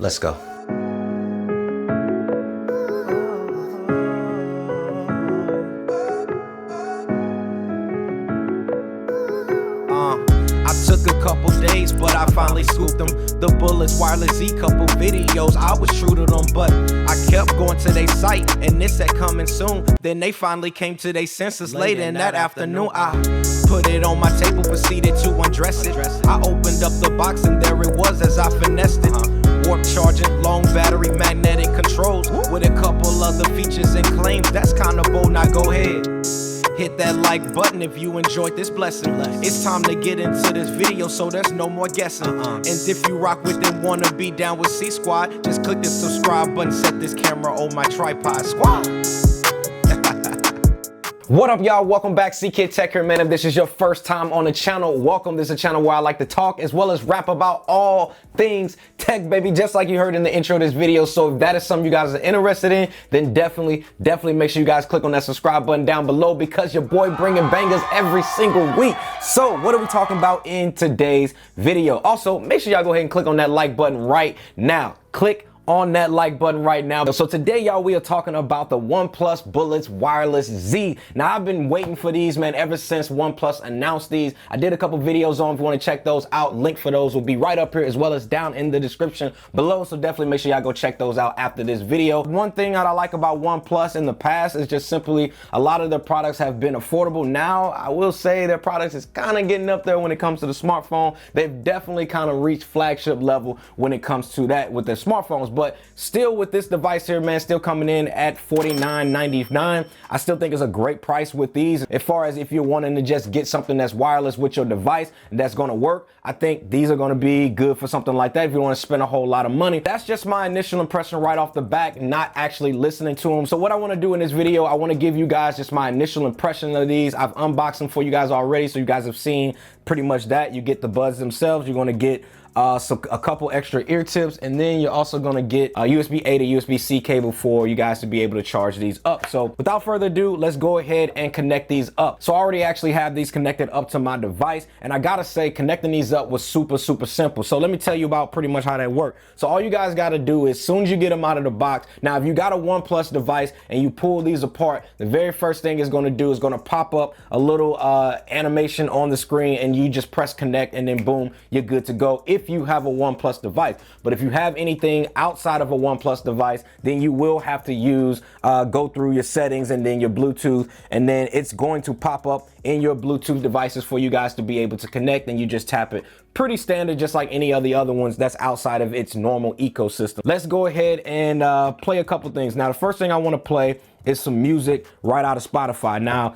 Let's go. I took a couple days, but I finally scooped them. The Bullets Wireless Z, couple videos, I was true to them, but I kept going to their site, and it said coming soon. Then they finally came to their senses later in that afternoon. I put it on my table, proceeded to undress it. I opened up the box, and there it was as I finessed it. Warp charging, long battery, magnetic controls, with a couple other features and claims. That's kinda bold, now go ahead. Hit that like button if you enjoyed this blessing. It's time to get into this video, so there's no more guessing. And if you rock with and wanna be down with C Squad, just click the subscribe button, set this camera on my tripod. Squad. What up, y'all? Welcome back. C-Kid Tech here, man. If this is your first time on the channel, welcome. This is a channel where I like to talk as well as rap about all things tech, baby, just like you heard in the intro of this video. So if that is something you guys are interested in, then definitely make sure you guys click on that subscribe button down below, because your boy bringing bangers every single week. So what are we talking about in today's video? Also, make sure y'all go ahead and click on that like button right now. Click on that like button right now. So today, y'all, we are talking about the OnePlus Bullets Wireless Z. Now, I've been waiting for these, man, ever since OnePlus announced these. I did a couple videos on, if you want to check those out. Link for those will be right up here as well as down in the description below. So definitely make sure y'all go check those out after this video. One thing that I like about OnePlus in the past is just simply a lot of their products have been affordable. Now, I will say their products is kind of getting up there when it comes to the smartphone. They've definitely kind of reached flagship level when it comes to that with their smartphones. But still, with this device here, man, still coming in at $49.99. I still think it's a great price with these. As far as if you're wanting to just get something that's wireless with your device and that's going to work, I think these are going to be good for something like that if you want to spend a whole lot of money. That's just my initial impression right off the back, not actually listening to them. So what I want to do in this video, I want to give you guys just my initial impression of these. I've unboxed them for you guys already, so you guys have seen pretty much that. You get the buds themselves. You're going to get a couple extra ear tips, and then you're also going to get a USB-A to USB-C cable for you guys to be able to charge these up. So without further ado, let's go ahead and connect these up. So I already actually have these connected up to my device, and I gotta say, connecting these up was super simple. So let me tell you about pretty much how that works. So all you guys got to do is, as soon as you get them out of the box, now if you got a OnePlus device and you pull these apart, the very first thing it's going to do is going to pop up a little animation on the screen, and you just press connect, and then boom, you're good to go if you have a OnePlus device. But if you have anything outside of a OnePlus device, then you will have to use go through your settings and then your Bluetooth, and then it's going to pop up in your Bluetooth devices for you guys to be able to connect, and you just tap it. Pretty standard, just like any of the other ones that's outside of its normal ecosystem. Let's go ahead and play a couple things. Now, the first thing I want to play is some music right out of Spotify. Now,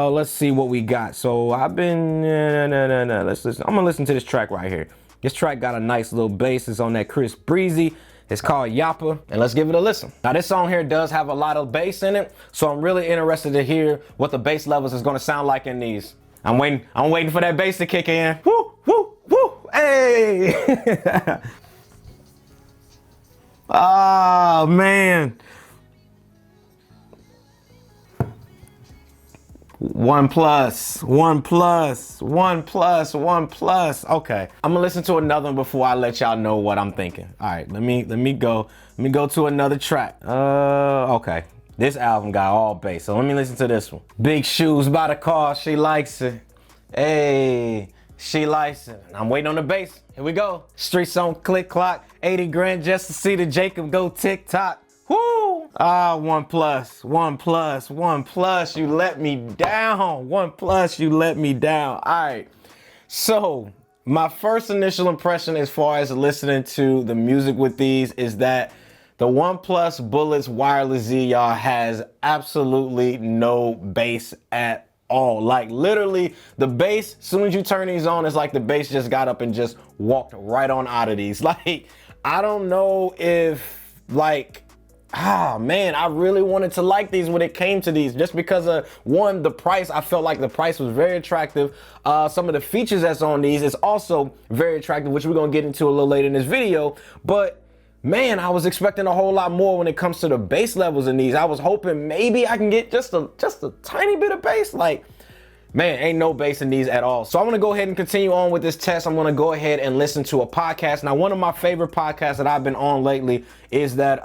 let's see what we got. So I've been, let's listen. I'm gonna listen to this track right here. This track got a nice little bass. It's on that Chris Breezy. It's called Yappa, and let's give it a listen. Now, this song here does have a lot of bass in it, so I'm really interested to hear what the bass levels is gonna sound like in these. I'm waiting for that bass to kick in. Woo, woo, woo, hey! Oh, man. OnePlus. Okay, I'm gonna listen to another one before I let y'all know what I'm thinking. All right, let me go to another track. Okay, this album got all bass, so let me listen to this one. Big shoes by the car, she likes it. Hey, she likes it. I'm waiting on the bass. Here we go. Streets on click clock, 80 grand just to see the Jacob go TikTok. Woo! Ah, OnePlus, you let me down. OnePlus, you let me down. All right. So my first initial impression as far as listening to the music with these is that the OnePlus Bullets Wireless Z, y'all, has absolutely no bass at all. Like, literally, the bass, as soon as you turn these on, it's like the bass just got up and just walked right on out of these. Like, I don't know if, like, man, I really wanted to like these when it came to these, just because of, one, the price. I felt like the price was very attractive. Some of the features that's on these is also very attractive, which we're gonna get into a little later in this video. But man, I was expecting a whole lot more when it comes to the bass levels in these. I was hoping maybe I can get just a tiny bit of bass. Like, Man, ain't no bass in these at all. So I'm gonna go ahead and continue on with this test. I'm gonna go ahead and listen to a podcast. Now, one of my favorite podcasts that I've been on lately is that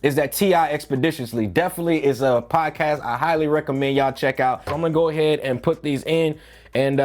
T.I. Expeditiously. Definitely is a podcast I highly recommend y'all check out. So I'm gonna go ahead and put these in and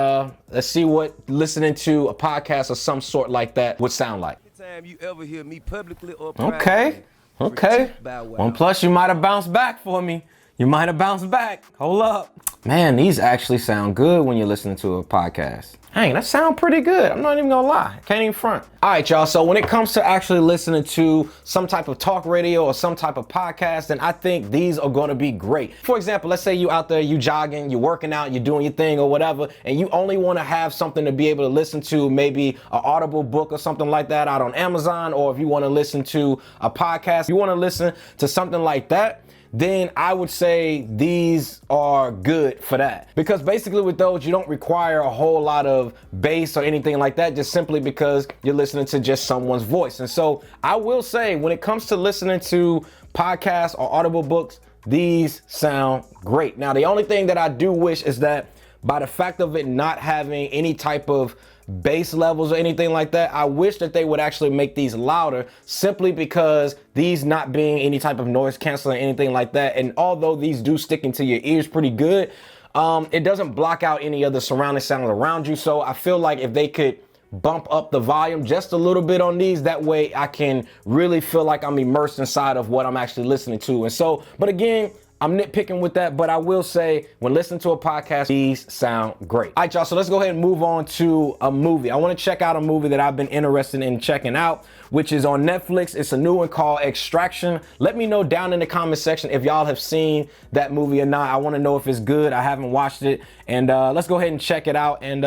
let's see what listening to a podcast of some sort like that would sound like. Time you ever hear me publicly or Okay. OnePlus, you might have bounced back for me. You might have bounced back. Hold up. Man, these actually sound good when you're listening to a podcast. Dang, that sound pretty good. I'm not even gonna lie. Can't even front. All right, y'all. So when it comes to actually listening to some type of talk radio or some type of podcast, then I think these are gonna be great. For example, let's say you out there, you jogging, you working out, you're doing your thing or whatever, and you only wanna have something to be able to listen to, maybe an Audible book or something like that out on Amazon, or if you wanna listen to a podcast, you wanna listen to something like that, then I would say these are good for that. Because basically with those, you don't require a whole lot of bass or anything like that, just simply because you're listening to just someone's voice. And so I will say, when it comes to listening to podcasts or Audible books, these sound great. Now, the only thing that I do wish is that by the fact of it not having any type of bass levels or anything like that, I wish that they would actually make these louder, simply because these not being any type of noise canceling or anything like that, and although these do stick into your ears pretty good, it doesn't block out any of the surrounding sound around you. So I feel like if they could bump up the volume just a little bit on these, that way I can really feel like I'm immersed inside of what I'm actually listening to. And so, but again, I'm nitpicking with that, but I will say when listening to a podcast, these sound great. All right, y'all, so let's go ahead and move on to a movie. I want to check out a movie that I've been interested in checking out, which is on Netflix. It's a new one called Extraction. Let me know down in the comment section if y'all have seen that movie or not. I want to know if it's good. I haven't watched it. And let's go ahead and check it out, and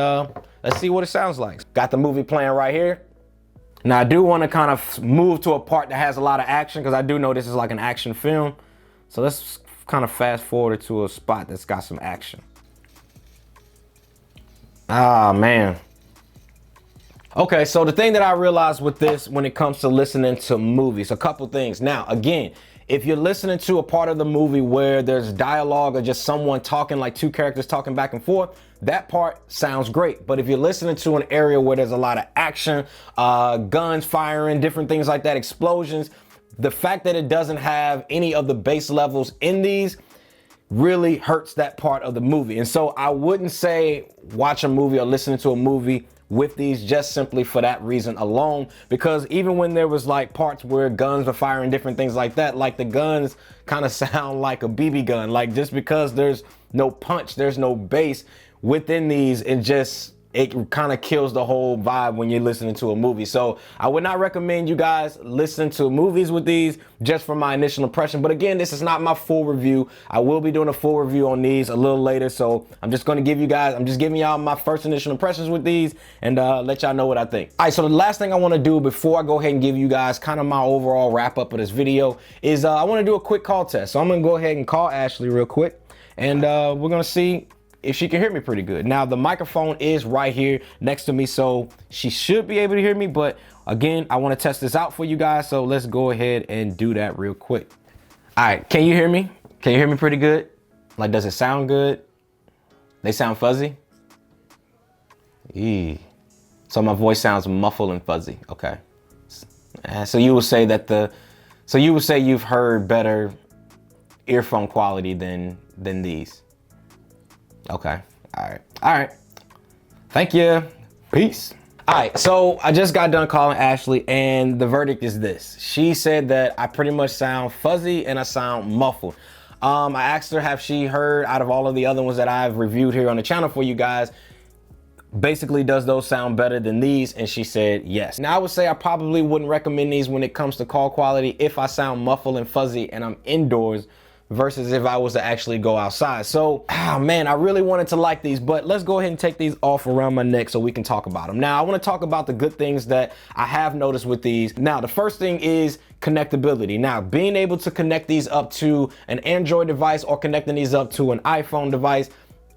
let's see what it sounds like. Got the movie playing right here. Now, I do want to kind of move to a part that has a lot of action, because I do know this is like an action film. So let's kind of fast forward to a spot that's got some action. Ah, man. Okay, so the thing that I realized with this when it comes to listening to movies, a couple things. Now, again, if you're listening to a part of the movie where there's dialogue or just someone talking, like two characters talking back and forth, that part sounds great. But if you're listening to an area where there's a lot of action, guns firing, different things like that, explosions, the fact that it doesn't have any of the bass levels in these really hurts that part of the movie. And so I wouldn't say watch a movie or listen to a movie with these just simply for that reason alone, because even when there was like parts where guns were firing, different things like that, like the guns kind of sound like a BB gun. Like, just because there's no punch, there's no bass within these, it kind of kills the whole vibe when you're listening to a movie. So I would not recommend you guys listen to movies with these, just from my initial impression. But again, this is not my full review. I will be doing a full review on these a little later. So I'm just going to I'm just giving y'all my first initial impressions with these, and let y'all know what I think. All right, so the last thing I want to do before I go ahead and give you guys kind of my overall wrap up of this video is I want to do a quick call test. So I'm going to go ahead and call Ashley real quick, and we're going to see if she can hear me pretty good. Now, the microphone is right here next to me, so she should be able to hear me. But again, I want to test this out for you guys, so let's go ahead and do that real quick. All right, can you hear me? Can you hear me pretty good? Like, does it sound good? They sound fuzzy? Eee. So my voice sounds muffled and fuzzy. Okay. So you would say that you've heard better earphone quality than these. Okay. All right. Thank you. Peace. All right. So I just got done calling Ashley, and the verdict is this. She said that I pretty much sound fuzzy and I sound muffled. I asked her, have she heard out of all of the other ones that I've reviewed here on the channel for you guys, basically, does those sound better than these? And she said yes. Now, I would say I probably wouldn't recommend these when it comes to call quality if I sound muffled and fuzzy and I'm indoors, versus if I was to actually go outside. So, man, I really wanted to like these, but let's go ahead and take these off around my neck so we can talk about them. Now, I want to talk about the good things that I have noticed with these. Now, the first thing is connectability. Now, being able to connect these up to an Android device or connecting these up to an iPhone device,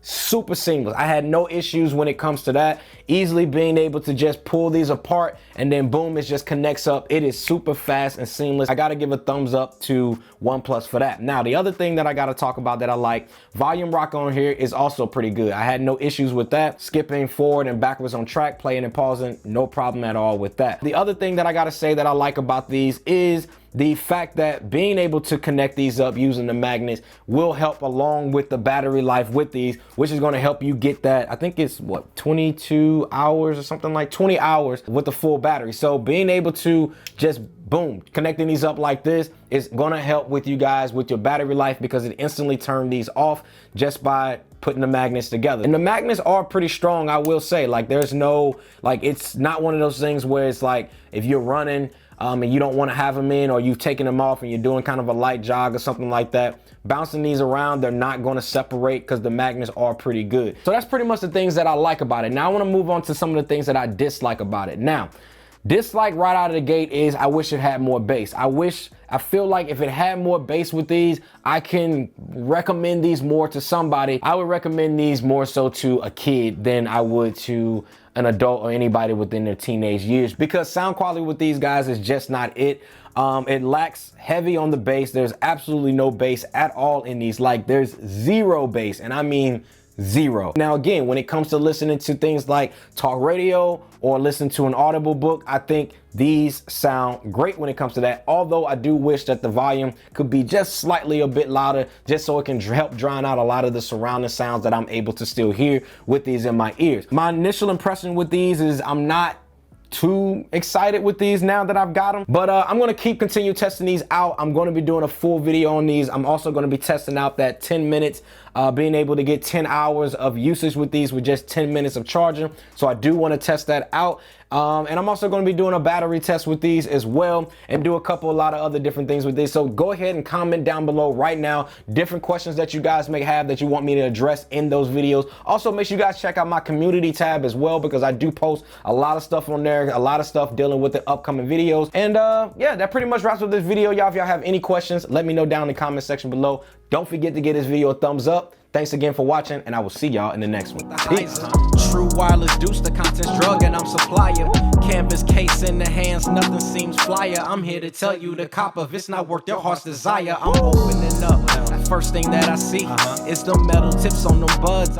super seamless. I had no issues when it comes to that. Easily being able to just pull these apart and then boom, it just connects up. It is super fast and seamless. I gotta give a thumbs up to OnePlus for that. Now, the other thing that I gotta talk about that I like, volume rock on here is also pretty good. I had no issues with that. Skipping forward and backwards on track, playing and pausing, no problem at all with that. The other thing that I gotta say that I like about these is the fact that being able to connect these up using the magnets will help along with the battery life with these, which is going to help you get that, I think it's what, 22 hours or something, like 20 hours with the full battery. So being able to just boom, connecting these up like this is going to help with you guys with your battery life, because it instantly turned these off just by putting the magnets together. And the magnets are pretty strong, I will say. Like, there's no, like, it's not one of those things where it's like if you're running and you don't want to have them in, or you've taken them off and you're doing kind of a light jog or something like that, bouncing these around, they're not going to separate because the magnets are pretty good. So that's pretty much the things that I like about it. Now I want to move on to some of the things that I dislike about it. Now, dislike right out of the gate is I wish it had more bass. I feel like if it had more bass with these, I can recommend these more to somebody. I would recommend these more so to a kid than I would to an adult or anybody within their teenage years, because sound quality with these guys is just not it. It lacks heavy on the bass. There's absolutely no bass at all in these. Like, there's zero bass, and I mean zero. Now again, when it comes to listening to things like talk radio or listen to an audible book, I think these sound great when it comes to that. Although I do wish that the volume could be just slightly a bit louder, just so it can help drown out a lot of the surrounding sounds that I'm able to still hear with these in my ears. My initial impression with these is I'm not too excited with these now that I've got them, but I'm going to continue testing these out. I'm going to be doing a full video on these. I'm also going to be testing out that 10 minutes, being able to get 10 hours of usage with these with just 10 minutes of charging. So I do want to test that out. And I'm also going to be doing a battery test with these as well, and do a lot of other different things with these. So go ahead and comment down below right now different questions that you guys may have that you want me to address in those videos. Also, make sure you guys check out my community tab as well, because I do post a lot of stuff on there, a lot of stuff dealing with the upcoming videos. And yeah, that pretty much wraps up this video, y'all. If y'all have any questions, let me know down in the comment section below. Don't forget to give this video a thumbs up. Thanks again for watching, and I will see y'all in the next one. Peace. True wireless deuce, the content's drug and I'm supplier. Canvas case in the hands, nothing seems flyer. I'm here to tell you the cop, if it's not worth your heart's desire, I'm opening up. First thing that I see is the metal tips on them buds.